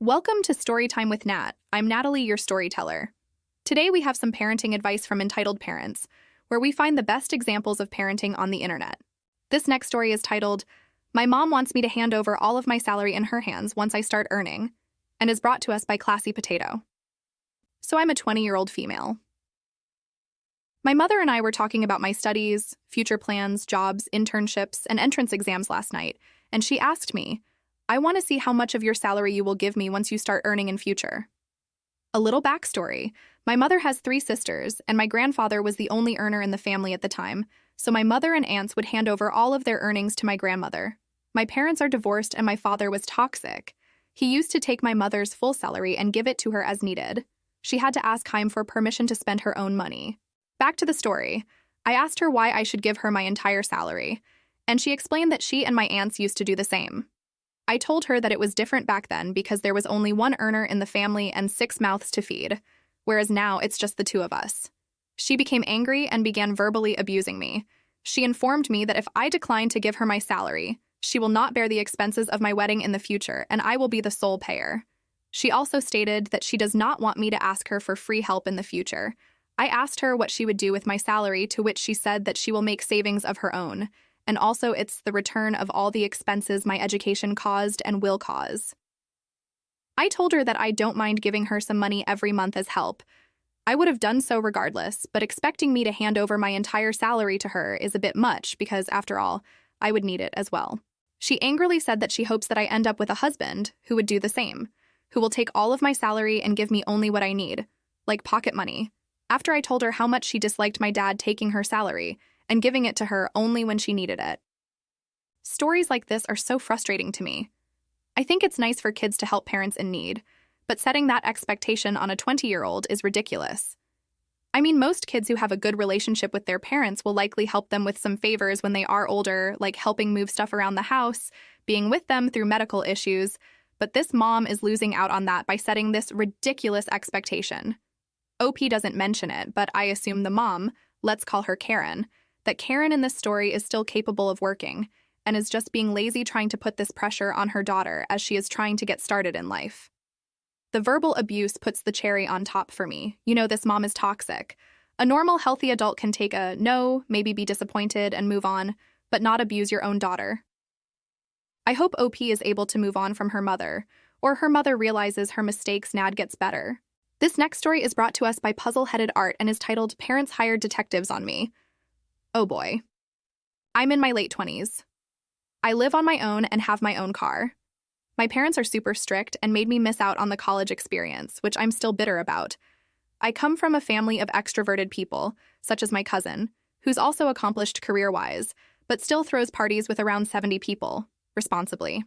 Welcome to Storytime with Nat. I'm Natalie, your storyteller. Today we have some parenting advice from Entitled Parents, where we find the best examples of parenting on the internet. This next story is titled, My Mom Wants Me to Hand Over All of My Salary in Her Hands Once I Start Earning, and is brought to us by Classy Potato. So I'm a 20-year-old female. My mother and I were talking about my studies, future plans, jobs, internships, and entrance exams last night, and she asked me, I want to see how much of your salary you will give me once you start earning in future. A little backstory. My mother has 3 sisters, and my grandfather was the only earner in the family at the time, so my mother and aunts would hand over all of their earnings to my grandmother. My parents are divorced and my father was toxic. He used to take my mother's full salary and give it to her as needed. She had to ask Chaim for permission to spend her own money. Back to the story. I asked her why I should give her my entire salary, and she explained that she and my aunts used to do the same. I told her that it was different back then because there was only one earner in the family and 6 mouths to feed, whereas now it's just the 2 of us. She became angry and began verbally abusing me. She informed me that if I declined to give her my salary, she will not bear the expenses of my wedding in the future and I will be the sole payer. She also stated that she does not want me to ask her for free help in the future. I asked her what she would do with my salary, to which she said that she will make savings of her own. And also it's the return of all the expenses my education caused and will cause. I told her that I don't mind giving her some money every month as help. I would have done so regardless, but expecting me to hand over my entire salary to her is a bit much because, after all, I would need it as well. She angrily said that she hopes that I end up with a husband who would do the same, who will take all of my salary and give me only what I need, like pocket money. After I told her how much she disliked my dad taking her salary and giving it to her only when she needed it. Stories like this are so frustrating to me. I think it's nice for kids to help parents in need, but setting that expectation on a 20-year-old is ridiculous. I mean, most kids who have a good relationship with their parents will likely help them with some favors when they are older, like helping move stuff around the house, being with them through medical issues, but this mom is losing out on that by setting this ridiculous expectation. OP doesn't mention it, but I assume the mom, let's call her Karen, that Karen in this story is still capable of working and is just being lazy trying to put this pressure on her daughter as she is trying to get started in life. The verbal abuse puts the cherry on top for me. You know, this mom is toxic. A normal, healthy adult can take a no, maybe be disappointed and move on, but not abuse your own daughter. I hope OP is able to move on from her mother, or her mother realizes her mistakes and gets better. This next story is brought to us by Puzzle-Headed Art and is titled Parents Hired Detectives on Me. Oh boy. I'm in my late 20s. I live on my own and have my own car. My parents are super strict and made me miss out on the college experience, which I'm still bitter about. I come from a family of extroverted people, such as my cousin, who's also accomplished career-wise, but still throws parties with around 70 people, responsibly.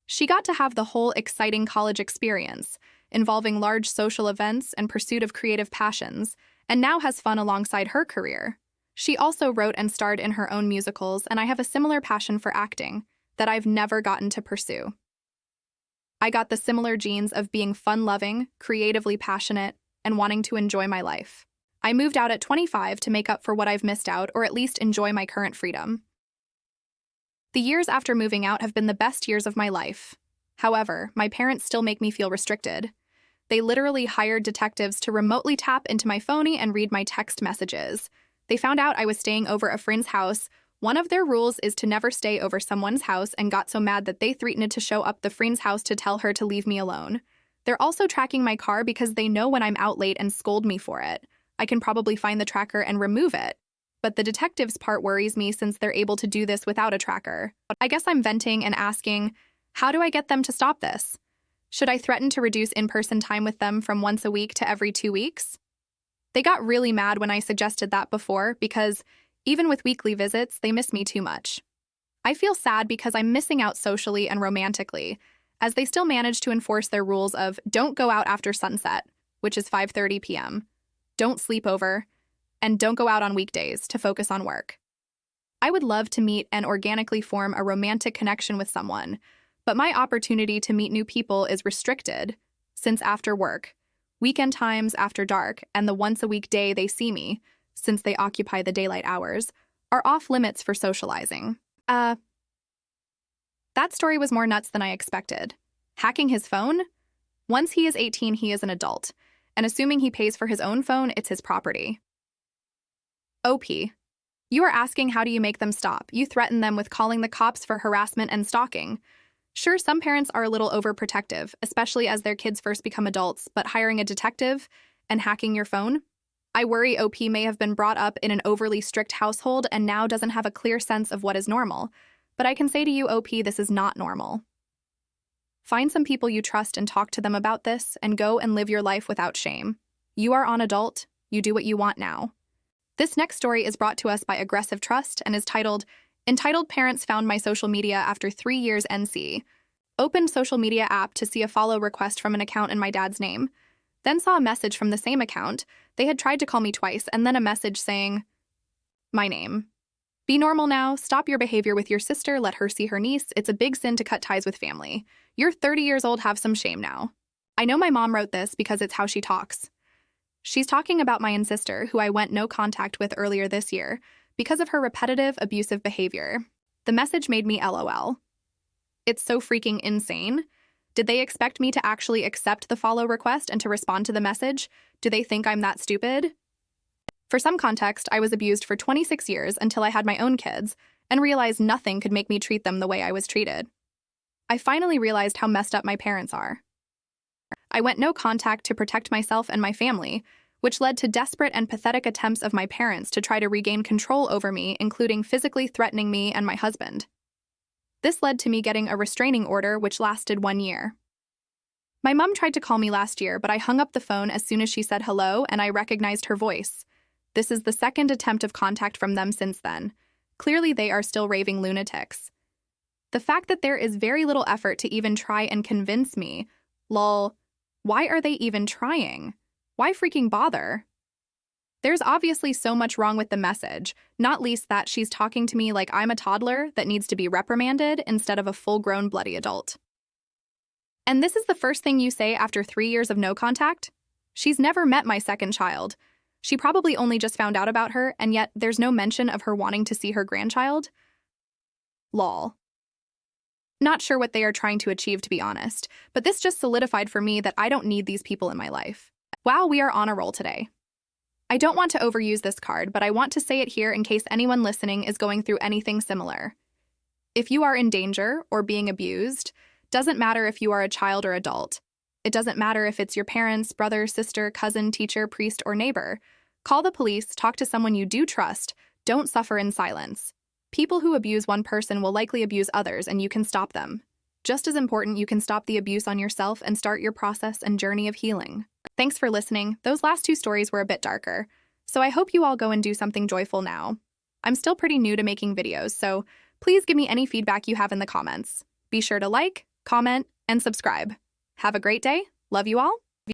She got to have the whole exciting college experience, involving large social events and pursuit of creative passions, and now has fun alongside her career. She also wrote and starred in her own musicals, and I have a similar passion for acting that I've never gotten to pursue. I got the similar genes of being fun-loving, creatively passionate, and wanting to enjoy my life. I moved out at 25 to make up for what I've missed out, or at least enjoy my current freedom. The years after moving out have been the best years of my life. However, my parents still make me feel restricted. They literally hired detectives to remotely tap into my phone and read my text messages. They found out I was staying over a friend's house. One of their rules is to never stay over someone's house, and got so mad that they threatened to show up the friend's house to tell her to leave me alone. They're also tracking my car because they know when I'm out late and scold me for it. I can probably find the tracker and remove it. But the detectives part worries me since they're able to do this without a tracker. I guess I'm venting and asking, how do I get them to stop this? Should I threaten to reduce in-person time with them from once a week to every 2 weeks? They got really mad when I suggested that before because, even with weekly visits, they miss me too much. I feel sad because I'm missing out socially and romantically, as they still manage to enforce their rules of don't go out after sunset, which is 5:30 p.m., don't sleep over, and don't go out on weekdays to focus on work. I would love to meet and organically form a romantic connection with someone, but my opportunity to meet new people is restricted, since after work, weekend times after dark, and the once-a-week day they see me, since they occupy the daylight hours, are off limits for socializing. That story was more nuts than I expected. Hacking his phone? Once he is 18, he is an adult, and assuming he pays for his own phone, it's his property. OP. You are asking how do you make them stop. You threaten them with calling the cops for harassment and stalking. Sure, some parents are a little overprotective, especially as their kids first become adults, but hiring a detective and hacking your phone? I worry OP may have been brought up in an overly strict household and now doesn't have a clear sense of what is normal. But I can say to you, OP, this is not normal. Find some people you trust and talk to them about this, and go and live your life without shame. You are an adult. You do what you want now. This next story is brought to us by Aggressive Trust and is titled, Entitled Parents Found My Social Media After 3 Years NC. Opened social media app to see a follow request from an account in my dad's name. Then saw a message from the same account. They had tried to call me twice, and then a message saying, my name. Be normal now. Stop your behavior with your sister. Let her see her niece. It's a big sin to cut ties with family. You're 30 years old. Have some shame now. I know my mom wrote this because it's how she talks. She's talking about my sister, who I went no contact with earlier this year because of her repetitive, abusive behavior. The message made me LOL. It's so freaking insane. Did they expect me to actually accept the follow request and to respond to the message? Do they think I'm that stupid? For some context, I was abused for 26 years until I had my own kids and realized nothing could make me treat them the way I was treated. I finally realized how messed up my parents are. I went no contact to protect myself and my family, which led to desperate and pathetic attempts of my parents to try to regain control over me, including physically threatening me and my husband. This led to me getting a restraining order, which lasted 1 year. My mom tried to call me last year, but I hung up the phone as soon as she said hello and I recognized her voice. This is the second attempt of contact from them since then. Clearly, they are still raving lunatics. The fact that there is very little effort to even try and convince me, lol, why are they even trying? Why freaking bother? There's obviously so much wrong with the message, not least that she's talking to me like I'm a toddler that needs to be reprimanded instead of a full-grown bloody adult. And this is the first thing you say after 3 years of no contact? She's never met my second child. She probably only just found out about her, and yet there's no mention of her wanting to see her grandchild? Lol. Not sure what they are trying to achieve, to be honest, but this just solidified for me that I don't need these people in my life. Wow, we are on a roll today. I don't want to overuse this card, but I want to say it here in case anyone listening is going through anything similar. If you are in danger or being abused, doesn't matter if you are a child or adult. It doesn't matter if it's your parents, brother, sister, cousin, teacher, priest, or neighbor. Call the police, talk to someone you do trust. Don't suffer in silence. People who abuse one person will likely abuse others, and you can stop them. Just as important, you can stop the abuse on yourself and start your process and journey of healing. Thanks for listening. Those last 2 stories were a bit darker, so I hope you all go and do something joyful now. I'm still pretty new to making videos, so please give me any feedback you have in the comments. Be sure to like, comment, and subscribe. Have a great day. Love you all.